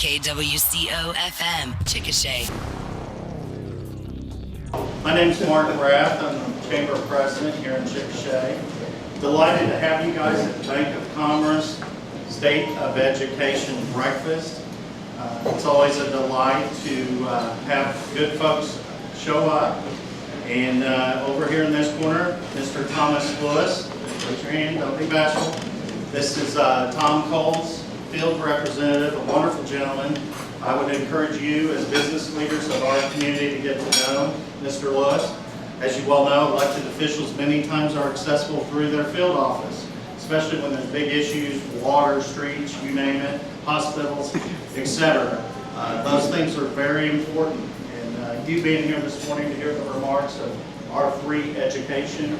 KWCO-FM, Chickasha. My name is Mark Rath. I'm the Chamber President here in Chickasha. Delighted to have you guys at the Bank of Commerce State of Education Breakfast. It's always a delight to have good folks show up. And over here in this corner, Mr. Thomas Lewis. Raise your hand, don't be bashful. This is Tom Coles, field representative, a wonderful gentleman. I would encourage you as business leaders of our community to get to know Mr. Lewis. As you well know, elected officials many times are accessible through their field office, especially when there's big issues, water, streets, you name it, hospitals, etc. Those things are very important. And you being here this morning to hear the remarks of our three education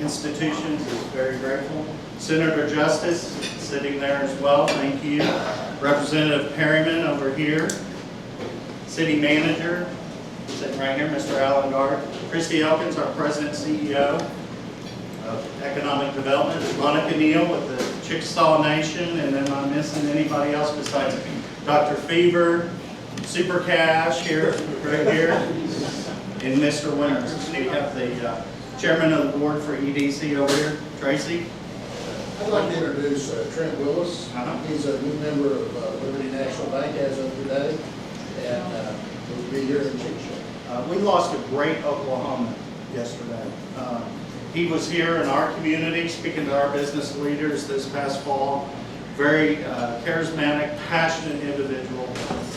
institutions is very grateful. Senator Justice sitting there as well, thank you. Representative Perryman over here. City Manager sitting right here, Mr. Alan Gard. Christy Elkins, our President and CEO of Economic Development. Monica Neal with the Chickasha Nation, and then am I missing anybody else besides Dr. Fever, Super Cash here, right here, and Mr. Winters. We have the Chairman of the Board for EDC over here, Tracy. I'd like to introduce Trent Willis. He's a new member of Liberty National Bank as of today, and will be here in Chickasha. We lost a great Oklahoma yesterday. He was here in our community speaking to our business leaders this past fall. Very charismatic, passionate individual.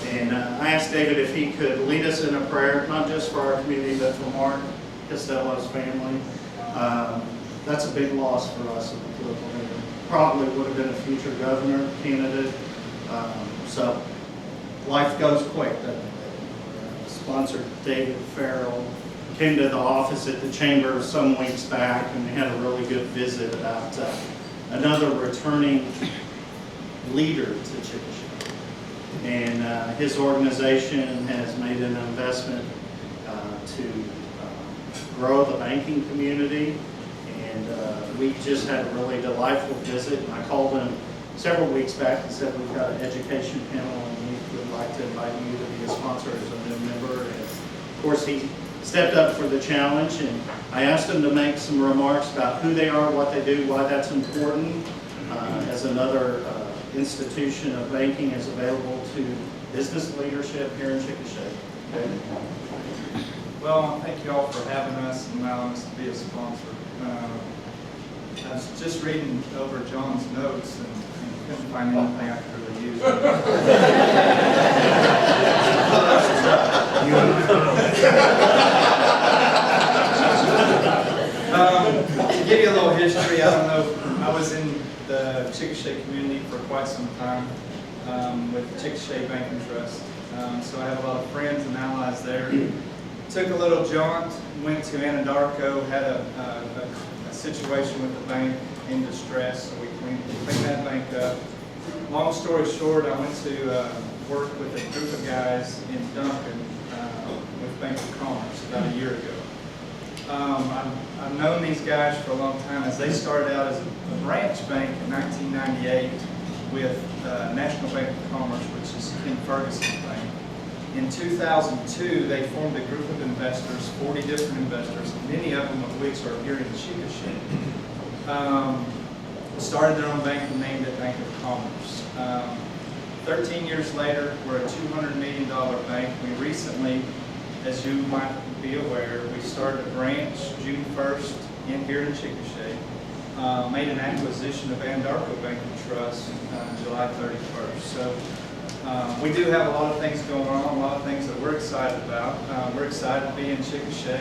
And I asked David if he could lead us in a prayer, not just for our community, but for Mark Costello's family. That's a big loss for us at the political level. Probably would have been a future governor candidate. So life goes quick, doesn't it? Sponsor David Farrell came to the office at the chamber some weeks back, and we had a really good visit about another returning leader to Chickasha. And his organization has made an investment to grow the banking community. And we just had a really delightful visit. And I called him several weeks back and said, we've got an education panel and we would like to invite you to be a sponsor as a new member. And of course, he stepped up for the challenge. And I asked him to make some remarks about who they are, what they do, why that's important as another institution of banking is available to business leadership here in Chickasha. Okay. Well, thank you all for having us and allowing us to be a sponsor. I was just reading over John's notes and couldn't find anything I could really use. To give you a little history, I don't know, I was in the Chickasha community for quite some time with Chickasha Bank and Trust. So I have a lot of friends and allies there. Took a little jaunt, went to Anadarko, had a situation with the bank in distress, so we cleaned that bank up. Long story short, I went to work with a group of guys in Duncan with Bank of Commerce about a year ago. I've known these guys for a long time as they started out as a branch bank in 1998 with National Bank of Commerce, which is Ken Ferguson's bank. In 2002, they formed a group of investors, 40 different investors, many of them of which are here in Chickasha. Started their own bank and named it Bank of Commerce. 13 years later, we're a $200 million bank. We recently, as you might be aware, we started a branch June 1st here in Chickasha. Made an acquisition of Anadarko Bank and Trust July 31st. So we do have a lot of things going on, a lot of things that we're excited about. We're excited to be in Chickasha.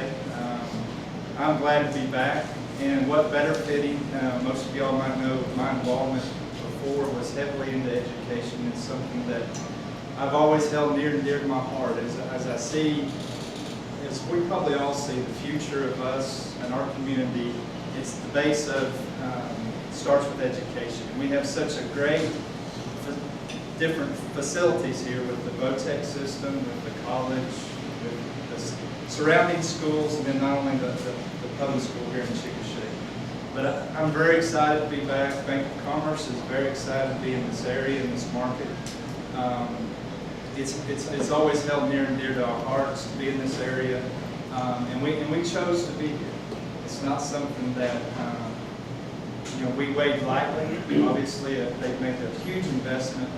I'm glad to be back. And what better fitting, most of y'all might know my involvement before was heavily into education. It's something that I've always held near and dear to my heart. As I see, as we probably all see the future of us and our community, it's the base of, starts with education. And we have such a great different facilities here with the VOTEC system, with the college, with the surrounding schools, and then not only the public school here in Chickasha. But I'm very excited to be back. Bank of Commerce is very excited to be in this area, in this market. It's always held near and dear to our hearts to be in this area, and we chose to be here. It's not something that we weighed lightly. Obviously, they've made a huge investment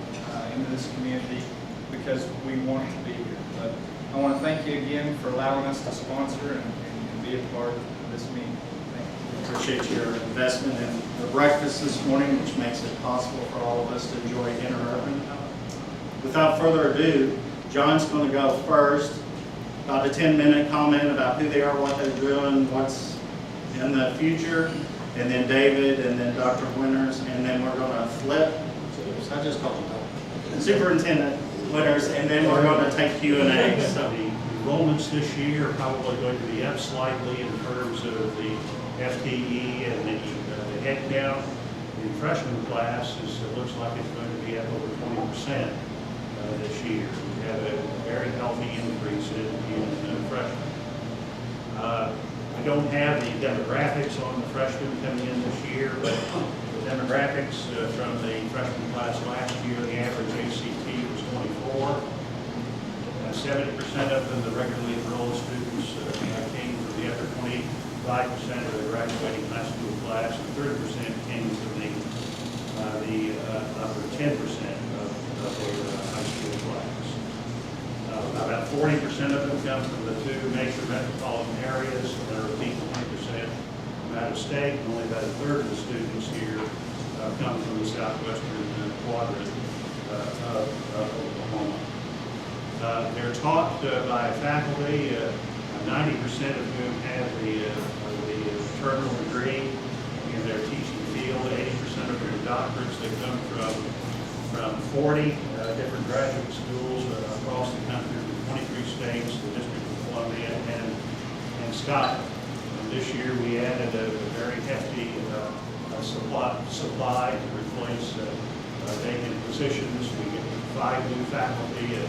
into this community because we want to be here. But I want to thank you again for allowing us to sponsor and be a part of this meeting. Thank you. Appreciate your investment in the breakfast this morning, which makes it possible for all of us to enjoy dinner early. Without further ado, John's going to go first. About a 10-minute comment about who they are, what they're doing, what's in the future, and then David, and then Dr. Winters, and then we're going to flip. I just called him Dr. Superintendent Winters, and then we're going to take Q&A. So The enrollments this year are probably going to be up slightly in terms of the FTE and the head count. The freshman class it looks like it's going to be up over 20% this year. We have a very healthy increase in freshmen. I don't have the demographics on the freshmen coming in this year, but the demographics from the freshman class last year, the average ACT was 24. 70% of them, the regularly enrolled students, came from the upper 25% of the graduating high school class, and 30% came from the upper 10% of the high school class. About 40% of them come from the two major metropolitan areas, and there are 20% from out of state, and only about a third of the students here come from the southwestern quadrant of Oklahoma. They're taught by faculty, 90% of whom have the terminal degree in their teaching field, 80% of their doctorates. They come from 40 different graduate schools across the country, from 23 states, the District of Columbia, and Scotland. And this year we added a very hefty supply to replace vacant positions. We get 5 new faculty,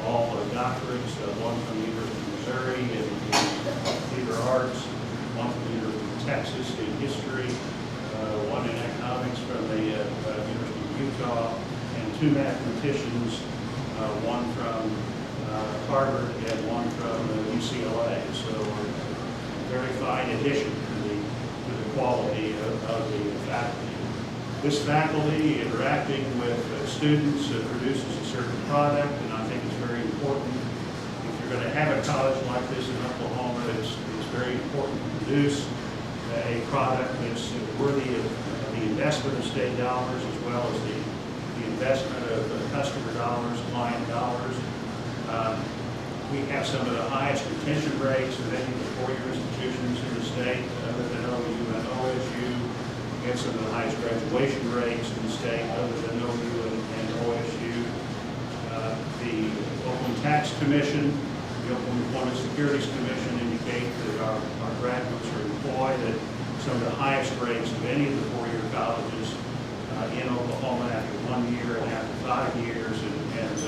all doctorates, one from the University of Missouri in theater arts, one from the University of Texas in history, one in economics from the University of Utah, and 2 mathematicians, one from Harvard and one from UCLA. So a very fine addition to the quality of the faculty. This faculty interacting with students produces a certain product, and I think it's very important. If you're going to have a college like this in Oklahoma, it's very important to produce a product that's worthy of the investment of state dollars as well as the investment of customer dollars, client dollars. We have some of the highest retention rates of any of the 4-year institutions in the state, other than OU and OSU. We have some of the highest graduation rates in the state, other than OU and OSU. The Oakland Tax Commission, the Oakland Employment Securities Commission indicate that our graduates are employed at some of the highest rates of any of the 4-year colleges in Oklahoma after 1 year and after 5 years, and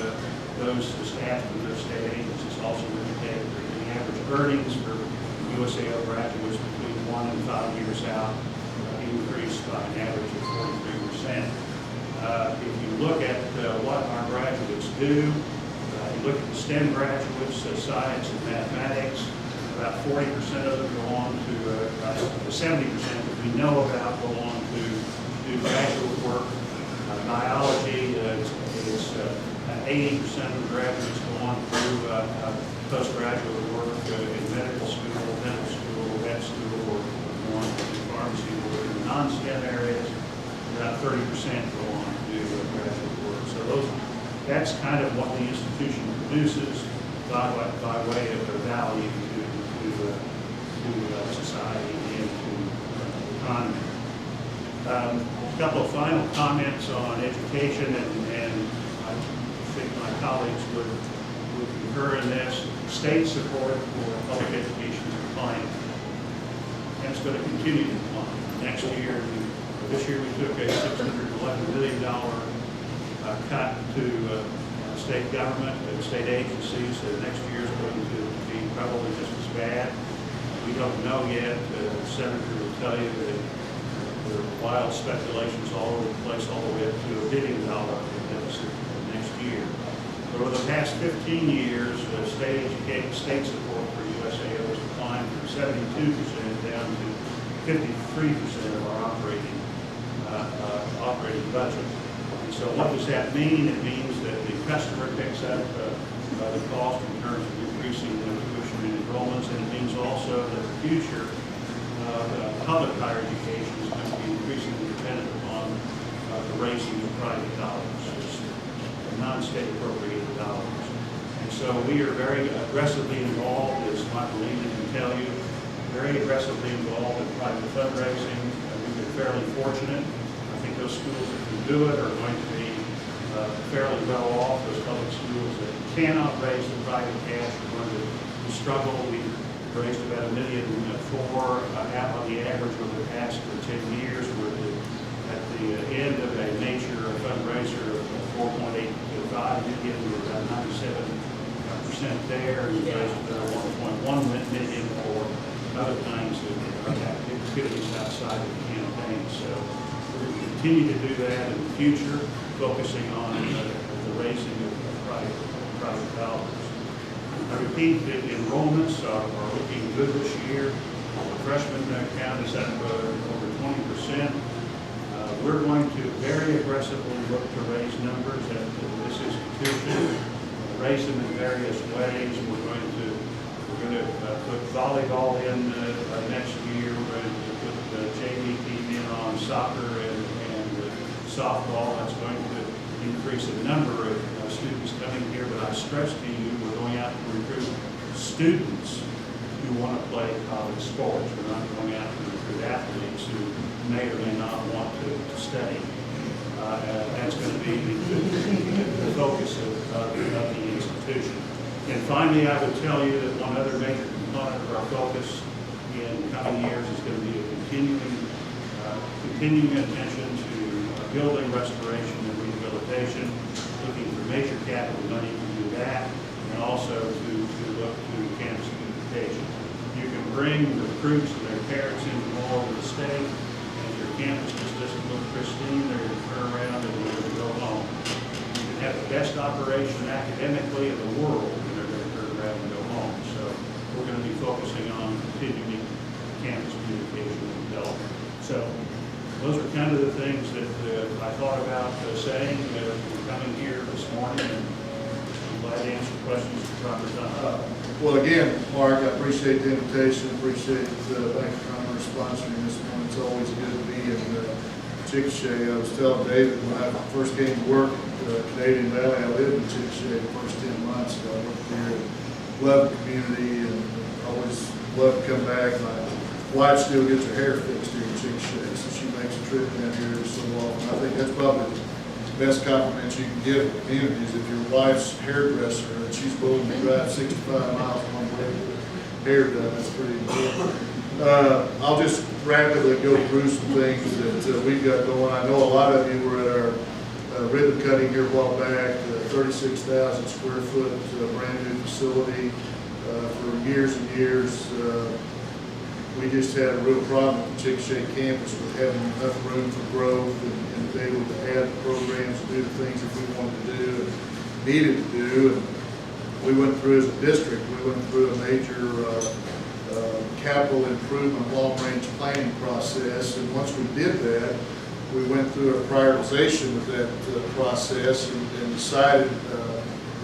those staff of those state agencies also indicate that the average earnings for USAO graduates between 1 and 5 years out increased by an average of 43%. If you look at what our graduates do, you look at the STEM graduates, science and mathematics, about 40% of them go on to, 70% that we know about go on to do graduate work. Biology is 80% of the graduates go on to do postgraduate work in medical school, dental school, vet school, or go on to do pharmacy work. In the non-STEM areas, about 30% go on to do graduate work. So that's kind of what the institution produces by way of the value to society and to the economy. A couple of final comments on education, and I think my colleagues would concur in this. State support for public education is declining, and it's going to continue to decline. This year we took a $611 million cut to state government and state agencies. Next year is going to be probably just as bad. We don't know yet. The senator will tell you that there are wild speculations all over the place, all the way up to $1 billion deficit next year. Over the past 15 years, state support for USAO has declined from 72% down to 53% of our operating budget. And so what does that mean? It means that the customer picks up the cost in terms of increasing the tuition and enrollments, and it means also that the future public higher education is going to be increasingly dependent upon the raising of private dollars, non-state appropriated dollars. And so we are very aggressively involved, as Michael Lehman can tell you, very aggressively involved in private fundraising. We've been fairly fortunate. I think those schools that can do it are going to be fairly well off. Those public schools that cannot raise the private cash are going to struggle. We've raised about $1.4 million on the average over the past 10 years. We're at the end of a major fundraiser of $4.85 million. We're about 97% there. We've raised $1.1 million for other kinds of activities outside of the campaign. So we're going to continue to do that in the future, focusing on the raising of private dollars. I repeat that enrollments are looking good this year. The freshman count is up over 20%. We're going to very aggressively look to raise numbers at this institution, raise them in various ways. We're going to put volleyball in next year. We're going to put JV team in on soccer and softball. That's going to increase the number of students coming here. But I stress to you, we're going out to recruit students who want to play college sports. We're not going out to recruit athletes who may or may not want to study. That's going to be the focus of the institution. And finally, I would tell you that one other major component of our focus in coming years is going to be a continuing attention to building restoration and rehabilitation, looking for major capital money to do that, and also to look to campus beautification. You can bring the recruits and their parents in from all over the state, and if your campus just doesn't look pristine, they're going to turn around and they're going to go home. You can have the best operation academically in the world, and they're going to turn around and go home. So we're going to be focusing on continuing campus beautification and development. So those are kind of the things that I thought about saying coming here this morning, and I'm glad to answer questions at the proper time. Well, again, Mark, I appreciate the invitation, appreciate the Bank of Commerce sponsoring this one. It's always good to be in Chickasha. I was telling David when I first came to work at Canadian Valley, I lived in Chickasha the first 10 months. So I worked here and loved the community and always loved to come back. My wife still gets her hair fixed here in Chickasha, so she makes a trip down here so often. I think that's probably the best compliment you can give the community is if your wife's hairdresser and she's willing to drive 65 miles one way to get hair done. That's pretty important. I'll just rapidly go through some things that we've got going. I know a lot of you were at our ribbon cutting here a while back, 36,000 square foot brand new facility for years and years. We just had a real problem at the Chickasha campus with having enough room for growth and be able to add programs and do the things that we wanted to do and needed to do. And we went through, as a district, we went through a major capital improvement long-range planning process. And once we did that, we went through a prioritization of that process and decided,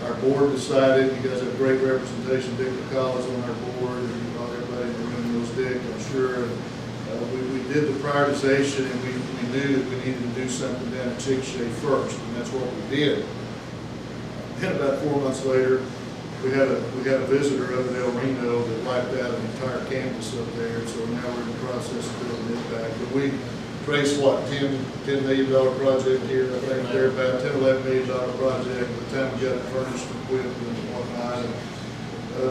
our board decided, you guys have great representation, Dick McCall is on our board, and everybody in the room knows Dick, I'm sure. We did the prioritization, and we knew that we needed to do something down at Chickasha first, and that's what we did. Then about 4 months later, we had a visitor up at El Reno that wiped out an entire campus up there, so now we're in the process of building it back. But we traced, what, $10 million project here, I think they're about $10, $11 million project by the time we got it furnished, equipped, and whatnot. And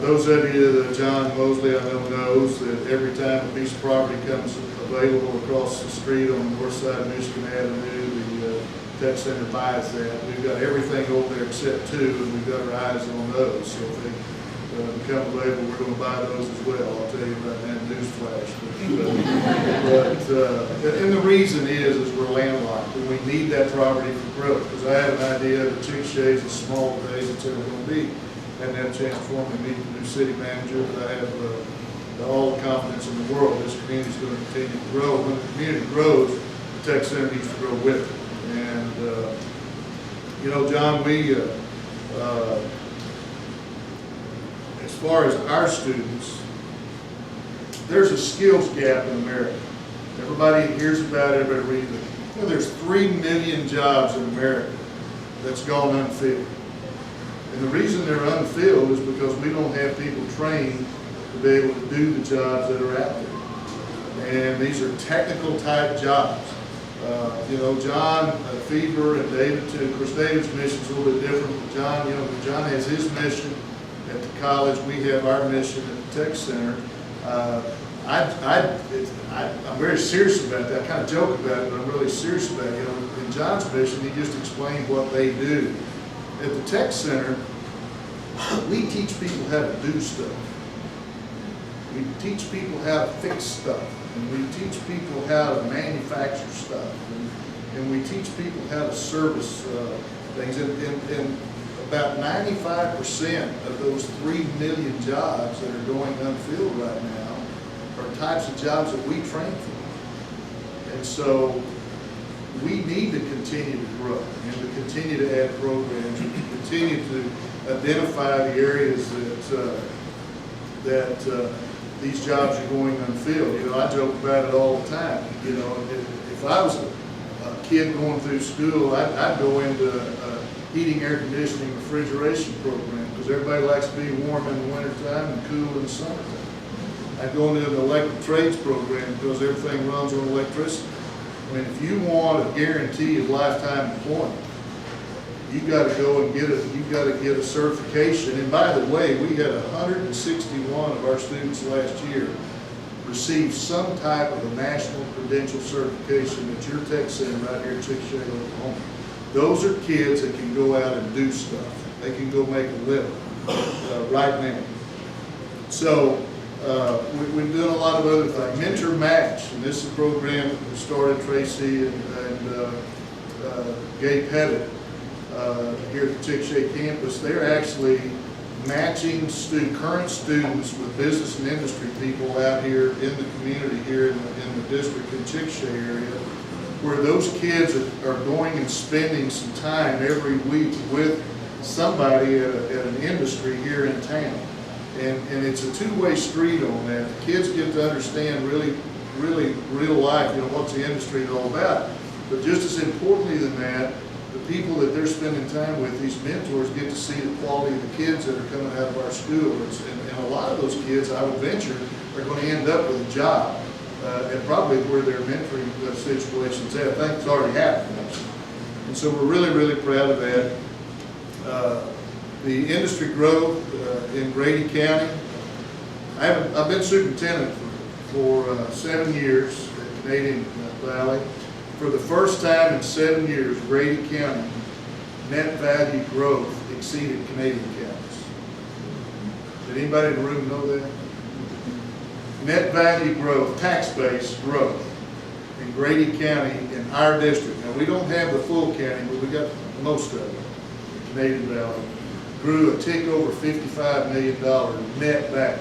those of you that John Mosley I know knows that every time a piece of property comes available across the street on the north side of Michigan Avenue, the tech center buys that. We've got everything over there except two, and we've got our eyes on those. So if they become available, we're going to buy those as well. I'll tell you about that, newsflash. And the reason is we're landlocked, and we need that property for growth. Because I have an idea that Chickasha is as small today as it's ever going to be. And had a chance to formally meet the new city manager, but I have all the confidence in the world this community is going to continue to grow. When the community grows, the tech center needs to grow with it. And you know, John, we as far as our students, there's a skills gap in America. Everybody hears about it, everybody reads it. You know, there's 3 million jobs in America that's gone unfilled. And the reason they're unfilled is because we don't have people trained to be able to do the jobs that are out there. And these are technical type jobs. You know, John Fever and David too. Of course, David's mission is a little bit different. But John, you know, John has his mission at the college. We have our mission at the tech center. I'm very serious about that. I kind of joke about it, but I'm really serious about it. You know, in John's mission, he just explained what they do. At the tech center, we teach people how to do stuff. We teach people how to fix stuff. And we teach people how to manufacture stuff. And we teach people how to service things. And about 95% of those 3 million jobs that are going unfilled right now are types of jobs that we train for. And so we need to continue to grow and to continue to add programs and to continue to identify the areas that these jobs are going unfilled. You know, I joke about it all the time. You know, if I was a kid going through school, I'd go into a heating, air conditioning, refrigeration program because everybody likes to be warm in the wintertime and cool in the summertime. I'd go into an electric trades program because everything runs on electricity. I mean, if you want a guarantee of lifetime employment, you've got to go and get a certification. And by the way, we had 161 of our students last year receive some type of a national credential certification at your tech center right here in Chickasha, Oklahoma. Those are kids that can go out and do stuff. They can go make a living right now. So we've done a lot of other things. Mentor Match, and this is a program that started Tracy and Gabe Pettit here at the Chickasha campus. They're actually matching current students with business and industry people out here in the community here in the district in Chickasha area, where those kids are going and spending some time every week with somebody at an industry here in town. And it's a two-way street on that. The kids get to understand really real life, you know, what's the industry all about. But just as importantly than that, the people that they're spending time with, these mentors, get to see the quality of the kids that are coming out of our schools. And a lot of those kids, I would venture, are going to end up with a job, and probably where their mentoring situation's at. I think it's already happened. And so we're really proud of that. The industry growth in Grady County. I've been superintendent for 7 years at Canadian Valley. For the first time in 7 years, Grady County net value growth exceeded Canadian counties. Did anybody in the room know that? Net value growth, tax base growth in Grady County in our district. Now, we don't have the full county, but we got most of it in Canadian Valley. Grew a tick over $55 million net back.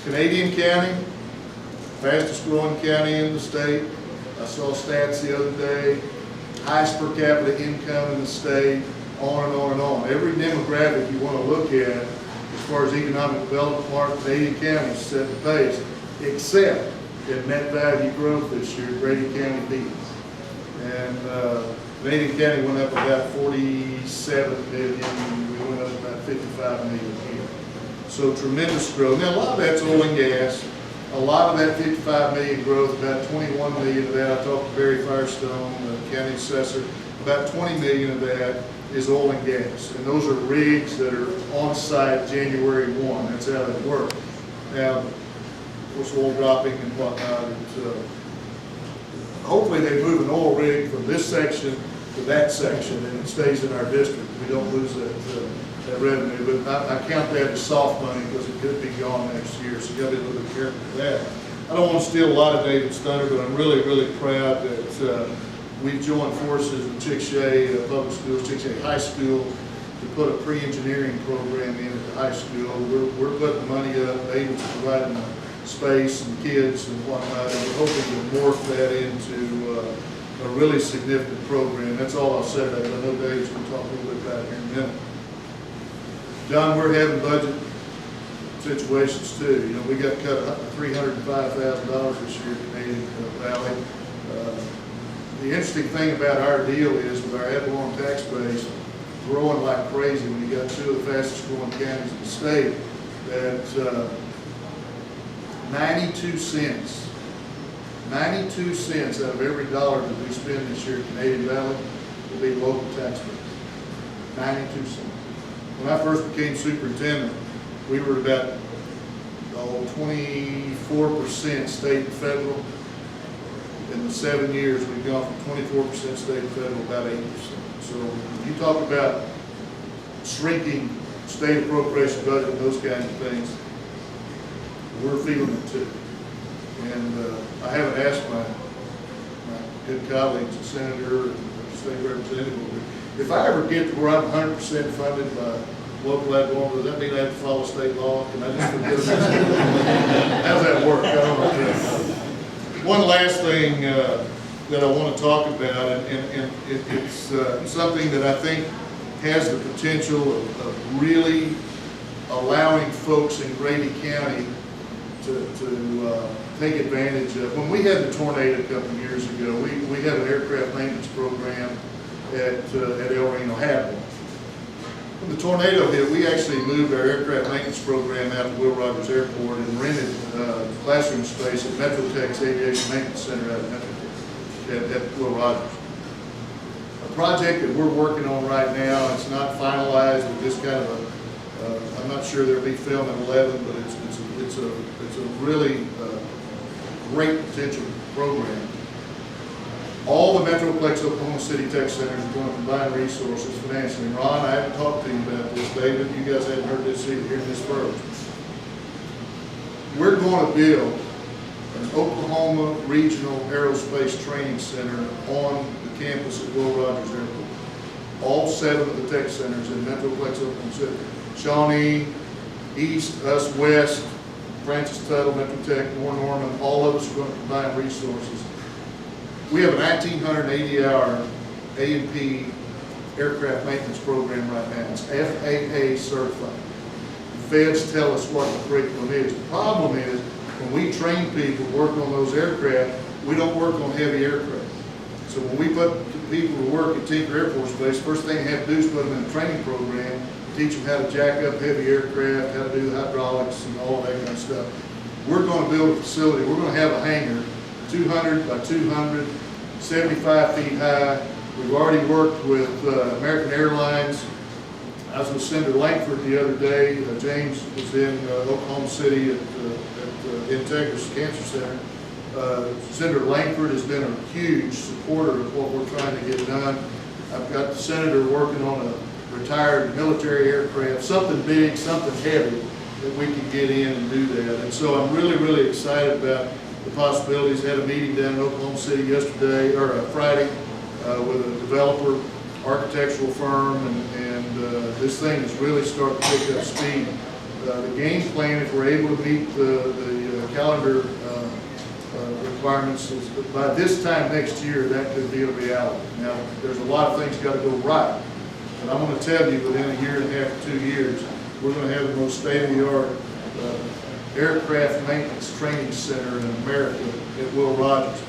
Canadian County, fastest growing county in the state. I saw stats the other day, highest per capita income in the state, on and on and on. Every demographic you want to look at as far as economic development mark, Canadian County is set the pace, except in net value growth this year, Grady County beats. And Canadian County went up about 47 million, and we went up about 55 million here. So tremendous growth. Now a lot of that's oil and gas. A lot of that 55 million growth, about 21 million of that, I talked to Barry Firestone, the county assessor, about 20 million of that is oil and gas. And those are rigs that are on site January 1. That's how they work. Now, of course, oil dropping and whatnot. Hopefully they move an oil rig from this section to that section and it stays in our district. We don't lose that revenue, but I count that as soft money because it could be gone next year, so you gotta be a little bit careful with that. I don't want to steal a lot of David's thunder, but I'm really, really proud that we've joined forces with Chickasha Public Schools, Chickasha High School, to put a pre-engineering program in at the high school. We're putting money up, David's providing the space and kids and whatnot, and we're hoping to morph that into a really significant program. That's all I'll say about it. I know Dave's going to talk a little bit about it here in a minute. John, we're having budget situations too. You know, we got cut $305,000 this year in Canadian Valley. The interesting thing about our deal is with our ad valorem tax base growing like crazy, when you got two of the fastest growing counties in the state, that 92 cents out of every dollar that we spend this year in Canadian Valley will be local tax base. 92 cents. When I first became superintendent, we were about 24% state and federal. In the 7 years, we've gone from 24% state and federal, about 8%. So when you talk about shrinking state appropriation budget and those kinds of things, we're feeling it too. And I haven't asked my good colleagues, the senator and the state representative, if I ever get to where I'm 100% funded by local ad valorem, does that mean I have to follow state law? Can I just forget about it? How's that work? I don't know. One last thing that I want to talk about, and it's something that I think has the potential of really allowing folks in Grady County to take advantage of. When we had the tornado a couple of years ago, we have an aircraft maintenance program at El Reno. Had one. When the tornado hit, we actually moved our aircraft maintenance program out to Will Rogers Airport and rented classroom space at Metrotech's Aviation Maintenance Center out at Will Rogers. A project that we're working on right now, it's not finalized, but just kind of I'm not sure there'll be film at 11, but it's a really great potential program. All the Metroplex Oklahoma City Tech Centers are going to combine resources financially. And Ron, I haven't talked to you about this. David, you guys haven't heard this either. Hearing this first. We're going to build an Oklahoma Regional Aerospace Training Center on the campus at Will Rogers Airport. All 7 of the tech centers in Metroplex Oklahoma City. Shawnee, East, us West, Francis Tuttle, Metrotech, Moore Norman, all of us are going to combine resources. We have a 1,980-hour A&P aircraft maintenance program right now. It's FAA certified. The feds tell us what the curriculum is. The problem is, when we train people to work on those aircraft, we don't work on heavy aircraft. So when we put people to work at Tinker Air Force Base, first thing they have to do is put them in a training program, teach them how to jack up heavy aircraft, how to do the hydraulics and all that kind of stuff. We're going to build a facility. We're going to have a hangar 200 by 200, 75 feet high. We've already worked with American Airlines. I was with Senator Langford the other day. James was in Oklahoma City at Integris Cancer Center. Senator Langford has been a huge supporter of what we're trying to get done. I've got the senator working on a retired military aircraft, something big, something heavy that we can get in and do that. And so I'm really, really excited about the possibilities. Had a meeting down in Oklahoma City yesterday, or Friday, with a developer, architectural firm, and this thing is really starting to pick up speed. The game plan, if we're able to meet the calendar requirements, is by this time next year, that could be a reality. Now, there's a lot of things got to go right, but I'm going to tell you, within a year and a half to 2 years, we're going to have the most state-of-the-art aircraft maintenance training center in America at Will Rogers.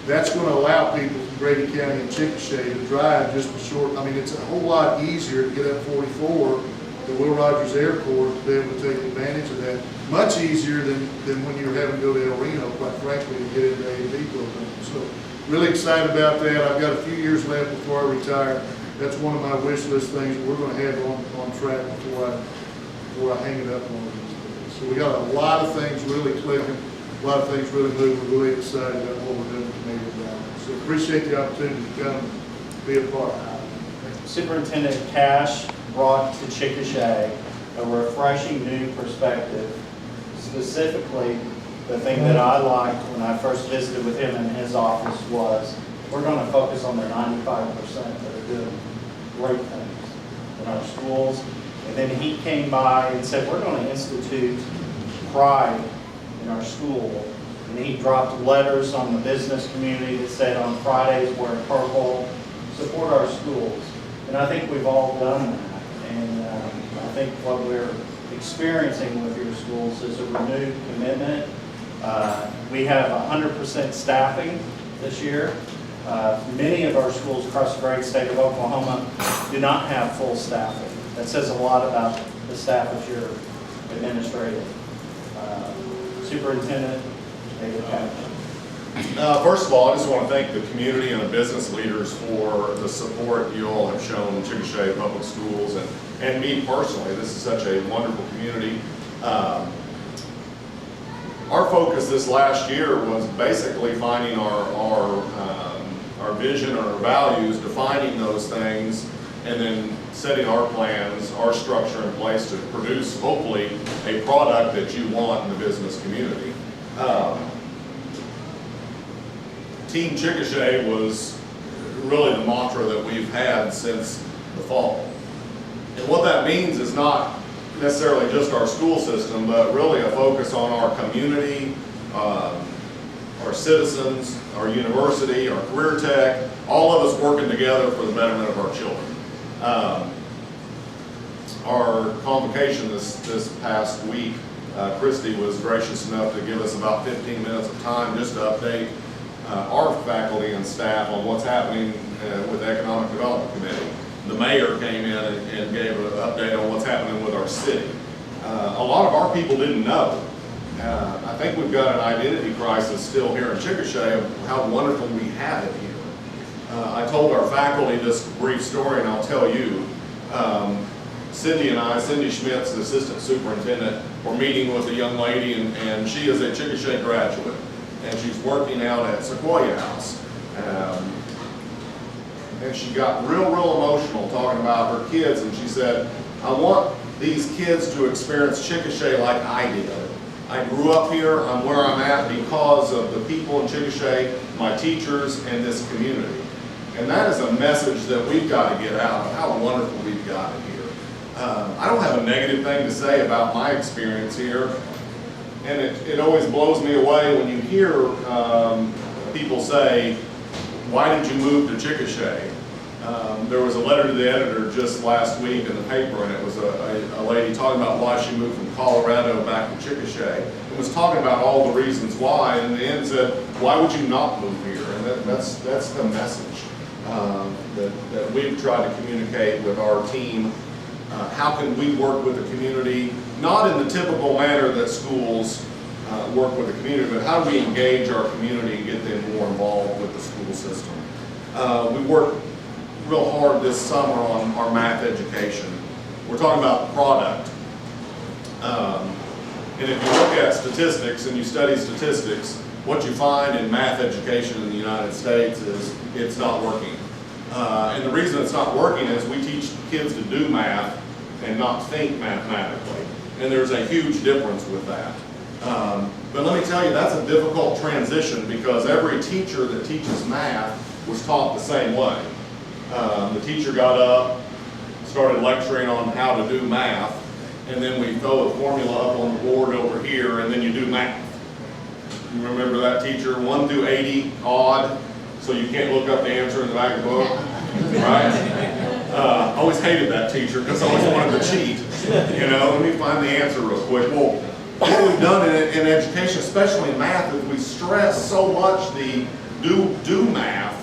That's going to allow people from Grady County and Chickasha to drive just a short, I mean, it's a whole lot easier to get up 44 to Will Rogers Airport to be able to take advantage of that. Much easier than when you were having to go to El Reno, quite frankly, to get into A&B program. So really excited about that. I've got a few years left before I retire. That's one of my wish list things that we're going to have on track before I hang it up on these days. So we got a lot of things really clicking, a lot of things really moving. We're really excited about what we're doing with Canadian Valley. So appreciate the opportunity to come and be a part. Superintendent Cash brought to Chickasha a refreshing new perspective. Specifically, the thing that I liked when I first visited with him in his office was, we're going to focus on the 95% that are doing great things in our schools. And then he came by and said, we're going to institute pride in our school. And he dropped letters on the business community that said, on Fridays wear purple, support our schools. And I think we've all done that. And I think what we're experiencing with your schools is a renewed commitment. We have 100% staffing this year. Many of our schools across the great state of Oklahoma do not have full staffing. That says a lot about the staff of your administrative. Superintendent, David Captain. First of all, I just want to thank the community and the business leaders for the support you all have shown Chickasha Public Schools and me personally. This is such a wonderful community. Our focus this last year was basically finding our vision, our values, defining those things, and then setting our plans, our structure in place to produce, hopefully, a product that you want in the business community. Team Chickasha was really the mantra that we've had since the fall. And what that means is not necessarily just our school system, but really a focus on our community, our citizens, our university, our career tech, all of us working together for the betterment of our children. Our convocation this past week, Christy was gracious enough to give us about 15 minutes of time just to update our faculty and staff on what's happening with the Economic Development Committee. The mayor came in and gave an update on what's happening with our city. A lot of our people didn't know. I think we've got an identity crisis still here in Chickasha of how wonderful we have it here. I told our faculty this brief story, and I'll tell you. Cindy Schmitz, the assistant superintendent, were meeting with a young lady, and she is a Chickasha graduate, and she's working out at Sequoia House. And she got real emotional talking about her kids, and she said, I want these kids to experience Chickasha like I did. I grew up here, I'm where I'm at because of the people in Chickasha, my teachers, and this community. And that is a message that we've got to get out of how wonderful we've got it here. I don't have a negative thing to say about my experience here. And it always blows me away when you hear people say, why did you move to Chickasha? There was a letter to the editor just last week in the paper, and it was a lady talking about why she moved from Colorado back to Chickasha. It was talking about all the reasons why, and in the end said, why would you not move here? And that's the message that we've tried to communicate with our team. How can we work with the community, not in the typical manner that schools work with the community, but how do we engage our community and get them more involved with the school system? We worked real hard this summer on our math education. We're talking about the product. And if you look at statistics and you study statistics, what you find in math education in the United States is it's not working. And the reason it's not working is we teach kids to do math and not think mathematically. And there's a huge difference with that. But let me tell you, that's a difficult transition because every teacher that teaches math was taught the same way. The teacher got up, started lecturing on how to do math, and then we throw a formula up on the board over here, and then you do math. You remember that teacher? 1 through 80, odd, so you can't look up the answer in the back of the book, right? I always hated that teacher because I always wanted to cheat. You know, let me find the answer real quick. Well, what we've done in education, especially in math, is we stress so much the do math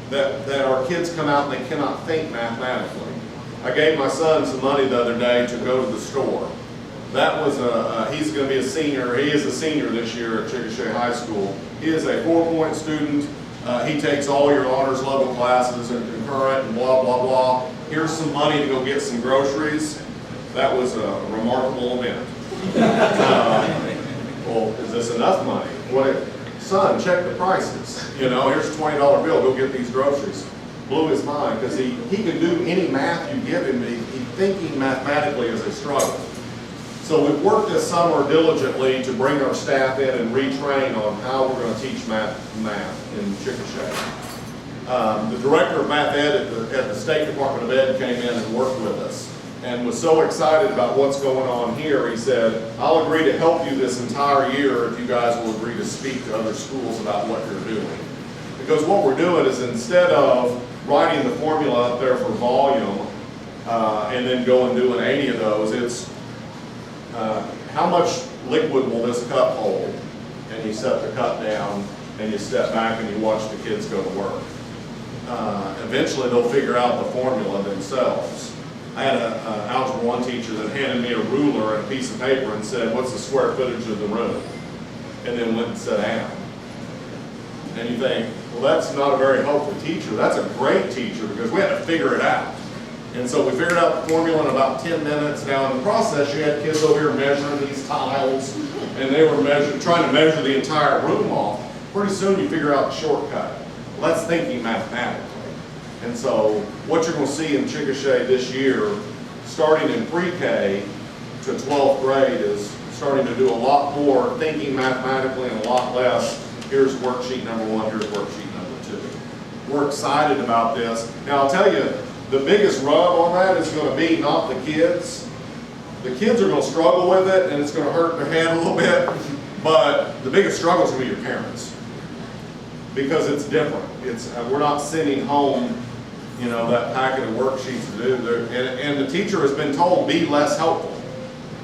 that our kids come out and they cannot think mathematically. I gave my son some money the other day to go to the store. That was he's going to be a senior. He is a senior this year at Chickasha High School. He is a 4-point student. He takes all your honors level classes and concurrent and blah, blah, blah. Here's some money to go get some groceries. That was a remarkable event. Well, is this enough money? Son, check the prices. You know, here's a $20 bill, go get these groceries. Blew his mind because he can do any math you give him, but he thinking mathematically is a struggle. So we've worked this summer diligently to bring our staff in and retrain on how we're going to teach math in Chickasha. The director of math ed at the State Department of Ed came in and worked with us and was so excited about what's going on here. He said, I'll agree to help you this entire year if you guys will agree to speak to other schools about what you're doing. Because what we're doing is, instead of writing the formula up there for volume and then go and doing 80 of those, it's how much liquid will this cup hold? And you set the cup down and you step back and you watch the kids go to work. Eventually they'll figure out the formula themselves. I had an Algebra 1 teacher that handed me a ruler and a piece of paper and said, what's the square footage of the room? And then went and sat down. And you think, well, that's not a very helpful teacher. That's a great teacher because we had to figure it out. And so we figured out the formula in about 10 minutes. Now in the process, you had kids over here measuring these tiles, and they were trying to measure the entire room off. Pretty soon you figure out the shortcut. Well, that's thinking mathematically. And so what you're going to see in Chickasha this year, starting in pre-K to 12th grade, is starting to do a lot more thinking mathematically and a lot less, here's worksheet number 1, here's worksheet number 2. We're excited about this. Now I'll tell you, the biggest rub on that is going to be not the kids. The kids are going to struggle with it and it's going to hurt their head a little bit, but the biggest struggle is going to be your parents. Because it's different. We're not sending home, you know, that packet of worksheets to do. And the teacher has been told, be less helpful.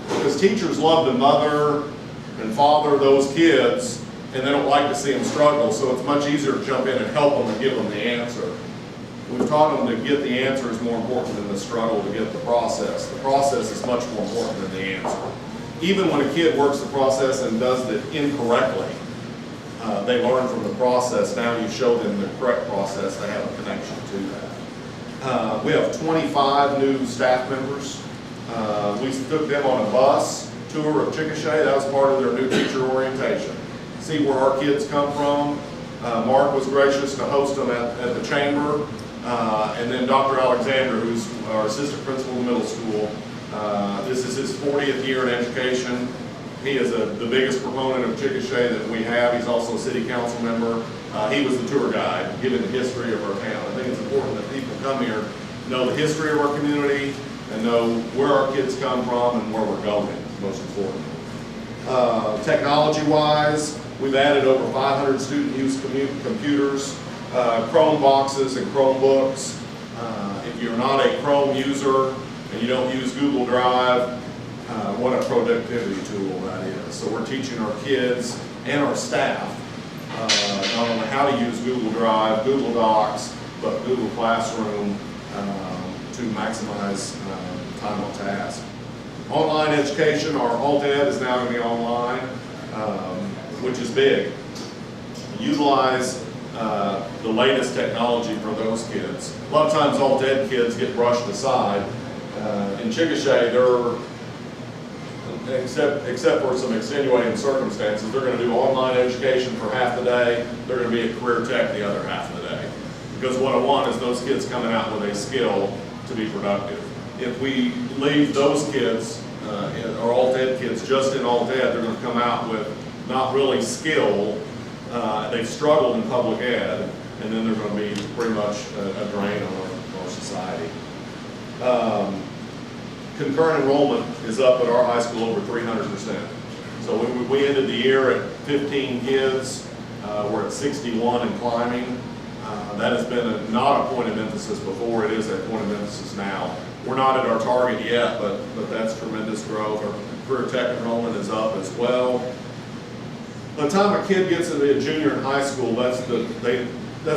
Because teachers love to mother and father those kids, and they don't like to see them struggle, so it's much easier to jump in and help them and give them the answer. We've taught them to get the answer is more important than the struggle to get the process. The process is much more important than the answer. Even when a kid works the process and does it incorrectly, they learn from the process. Now you show them the correct process, they have a connection to that. We have 25 new staff members. We took them on a bus tour of Chickasha. That was part of their new teacher orientation. See where our kids come from. Mark was gracious to host them at the chamber. And then Dr. Alexander, who's our assistant principal in middle school. This is his 40th year in education. He is the biggest proponent of Chickasha that we have. He's also a city council member. He was the tour guide, giving the history of our town. I think it's important that people come here, know the history of our community, and know where our kids come from and where we're going, most importantly. Technology-wise, we've added over 500 student-use computers, Chrome boxes and Chromebooks. If you're not a Chrome user and you don't use Google Drive, what a productivity tool that is. So we're teaching our kids and our staff not only how to use Google Drive, Google Docs, but Google Classroom to maximize time on task. Online education, our alt ed is now going to be online, which is big. Utilize the latest technology for those kids. A lot of times alt ed kids get brushed aside. In Chickasha, except for some extenuating circumstances, they're going to do online education for half the day. They're going to be at career tech the other half of the day. Because what I want is those kids coming out with a skill to be productive. If we leave those kids, our alt ed kids, just in alt ed, they're going to come out with not really skill. They've struggled in public ed, and then they're going to be pretty much a drain on our society. Concurrent enrollment is up at our high school over 300%. So we ended the year at 15 kids. We're at 61 and climbing. That has been not a point of emphasis before. It is a point of emphasis now. We're not at our target yet, but that's tremendous growth. Our career tech enrollment is up as well. By the time a kid gets into a junior in high school, that's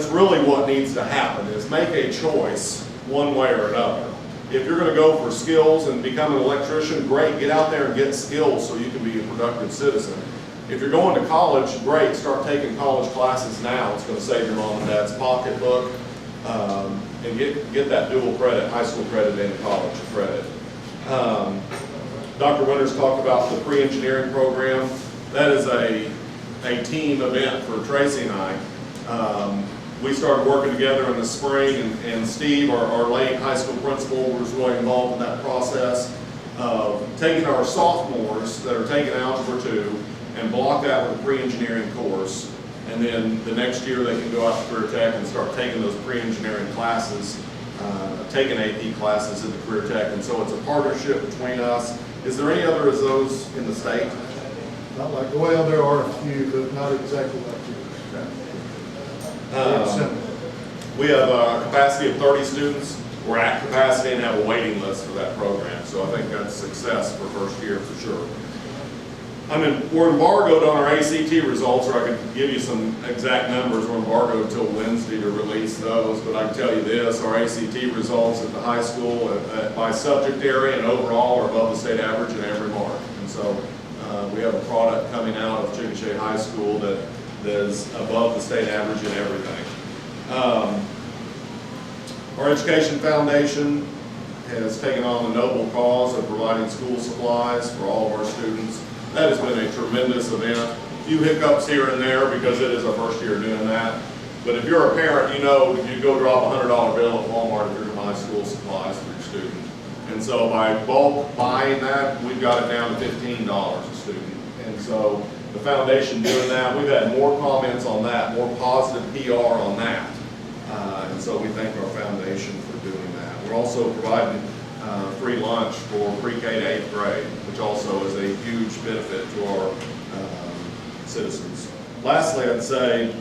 really what needs to happen, is make a choice one way or another. If you're going to go for skills and become an electrician, great, get out there and get skills so you can be a productive citizen. If you're going to college, great, start taking college classes now. It's going to save your mom and dad's pocketbook, and get that dual credit, high school credit and college credit. Dr. Winters talked about the pre-engineering program. That is a team event for Tracy and I. we started working together in the spring, and Steve, our late high school principal, was really involved in that process of taking our sophomores that are taking Algebra 2 and block that with a pre-engineering course. And then the next year they can go out to Career Tech and start taking those pre-engineering classes, taking AP classes in the Career Tech. And so it's a partnership between us. Is there any other of those in the state? Not like, well, there are a few, but not exactly like you. Simple. We have a capacity of 30 students. We're at capacity and have a waiting list for that program. So I think that's success for first year for sure. We're embargoed on our ACT results, or I could give you some exact numbers. We're embargoed until Wednesday to release those, but I can tell you this, our ACT results at the high school by subject area and overall are above the state average in every mark. And so we have a product coming out of Chickasha High School that is above the state average in everything. Our Education Foundation has taken on the noble cause of providing school supplies for all of our students. That has been a tremendous event. A few hiccups here and there because it is our first year doing that. But if you're a parent, you know you go drop a $100 bill at Walmart if you're going to buy school supplies for your student. And so by bulk buying that, we've got it down to $15 a student. And so the foundation doing that, we've had more comments on that, more positive PR on that. And so we thank our foundation for doing that. We're also providing free lunch for pre-K to 8th grade, which also is a huge benefit to our citizens. Lastly, I'd say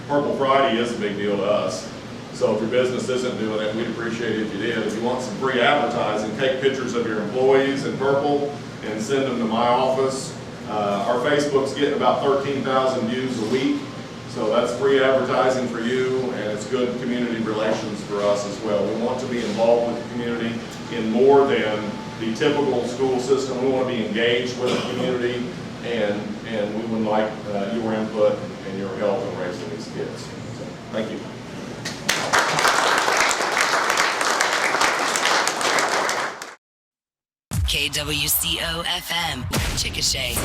Purple Friday is a big deal to us. So if your business isn't doing it, we'd appreciate it if you did. If you want some free advertising, take pictures of your employees in purple and send them to my office. Our Facebook's getting about 13,000 views a week. So that's free advertising for you, and it's good community relations for us as well. We want to be involved with the community in more than the typical school system. We want to be engaged with the community, and we would like your input and your help in raising these kids. So, thank you. KWCO FM, Chickasha.